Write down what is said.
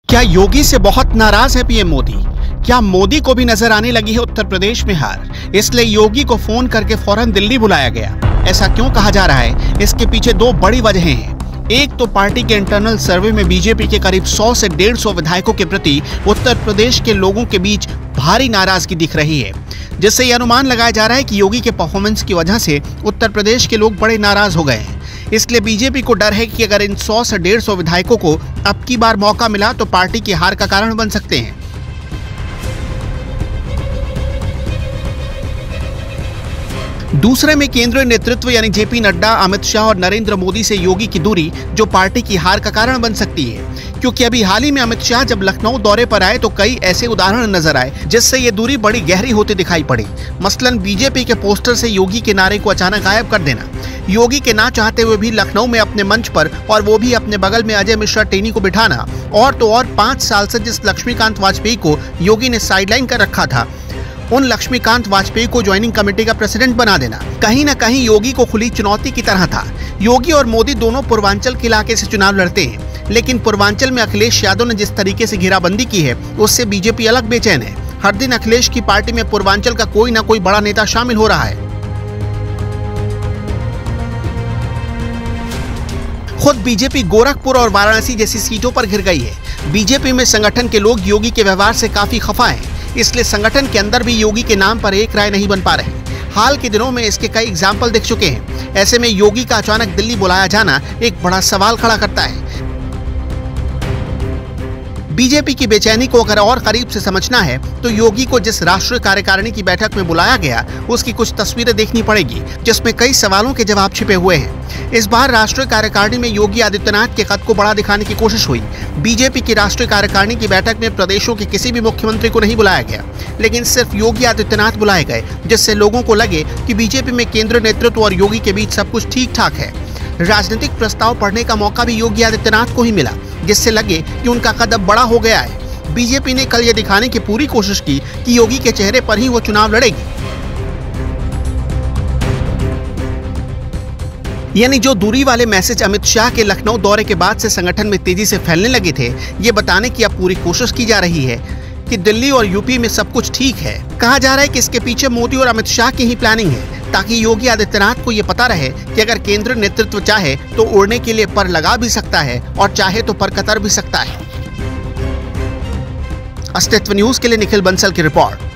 क्या योगी से बहुत नाराज है पीएम मोदी? क्या मोदी को भी नजर आने लगी है उत्तर प्रदेश में हार, इसलिए योगी को फोन करके फौरन दिल्ली बुलाया गया? ऐसा क्यों कहा जा रहा है? इसके पीछे दो बड़ी वजहें हैं। एक तो पार्टी के इंटरनल सर्वे में बीजेपी के करीब 100 से 150 विधायकों के प्रति उत्तर प्रदेश के लोगों के बीच भारी नाराजगी दिख रही है, जिससे यह अनुमान लगाया जा रहा है कि योगी के परफॉर्मेंस की वजह से उत्तर प्रदेश के लोग बड़े नाराज हो गए हैं। इसलिए बीजेपी को डर है कि अगर इन 100 से 150 विधायकों को अब की बार मौका मिला तो पार्टी की हार का कारण बन सकते हैं। दूसरे में केंद्रीय नेतृत्व यानी जेपी नड्डा, अमित शाह और नरेंद्र मोदी से योगी की दूरी जो पार्टी की हार का कारण बन सकती है, क्योंकि अभी हाल ही में अमित शाह जब लखनऊ दौरे पर आए तो कई ऐसे उदाहरण नजर आए जिससे ये दूरी बड़ी गहरी होती दिखाई पड़ी। मसलन बीजेपी के पोस्टर से योगी के नारे को अचानक गायब कर देना, योगी के ना चाहते हुए भी लखनऊ में अपने मंच पर और वो भी अपने बगल में अजय मिश्रा टेनी को बिठाना, और तो और 5 साल से जिस लक्ष्मीकांत वाजपेयी को योगी ने साइडलाइन कर रखा था, उन लक्ष्मीकांत वाजपेयी को ज्वाइनिंग कमेटी का प्रेसिडेंट बना देना कहीं न कहीं योगी को खुली चुनौती की तरह था। योगी और मोदी दोनों पूर्वांचल के इलाके से चुनाव लड़ते हैं, लेकिन पूर्वांचल में अखिलेश यादव ने जिस तरीके से घेराबंदी की है उससे बीजेपी अलग बेचैन है। हर दिन अखिलेश की पार्टी में पूर्वांचल का कोई न कोई बड़ा नेता शामिल हो रहा है। खुद बीजेपी गोरखपुर और वाराणसी जैसी सीटों पर घिर गई है। बीजेपी में संगठन के लोग योगी के व्यवहार से काफी खफा हैं, इसलिए संगठन के अंदर भी योगी के नाम पर एक राय नहीं बन पा रहे। हाल के दिनों में इसके कई एग्जाम्पल दिख चुके हैं। ऐसे में योगी का अचानक दिल्ली बुलाया जाना एक बड़ा सवाल खड़ा करता है। बीजेपी की बेचैनी को अगर और करीब से समझना है तो योगी को जिस राष्ट्रीय कार्यकारिणी की बैठक में बुलाया गया उसकी कुछ तस्वीरें देखनी पड़ेगी, जिसमें कई सवालों के जवाब छिपे हुए हैं। इस बार राष्ट्रीय कार्यकारिणी में योगी आदित्यनाथ के कद को बढ़ा दिखाने की कोशिश हुई। बीजेपी की राष्ट्रीय कार्यकारिणी की बैठक में प्रदेशों के किसी भी मुख्यमंत्री को नहीं बुलाया गया, लेकिन सिर्फ योगी आदित्यनाथ बुलाए गए, जिससे लोगों को लगे कि बीजेपी में केंद्रीय नेतृत्व और योगी के बीच सब कुछ ठीक ठाक है। राजनीतिक प्रस्ताव पढ़ने का मौका भी योगी आदित्यनाथ को ही मिला, जिससे लगे कि उनका कद अब बड़ा हो गया है। बीजेपी ने कल यह दिखाने की पूरी कोशिश की कि योगी के चेहरे पर ही वो चुनाव लड़ेगी, यानी जो दूरी वाले मैसेज अमित शाह के लखनऊ दौरे के बाद से संगठन में तेजी से फैलने लगे थे, ये बताने की अब पूरी कोशिश की जा रही है कि दिल्ली और यूपी में सब कुछ ठीक है। कहा जा रहा है कि इसके पीछे मोदी और अमित शाह की ही प्लानिंग है, ताकि योगी आदित्यनाथ को ये पता रहे कि अगर केंद्रीय नेतृत्व चाहे तो उड़ने के लिए पर लगा भी सकता है और चाहे तो पर कतर भी सकता है। अस्तित्व न्यूज के लिए निखिल बंसल की रिपोर्ट।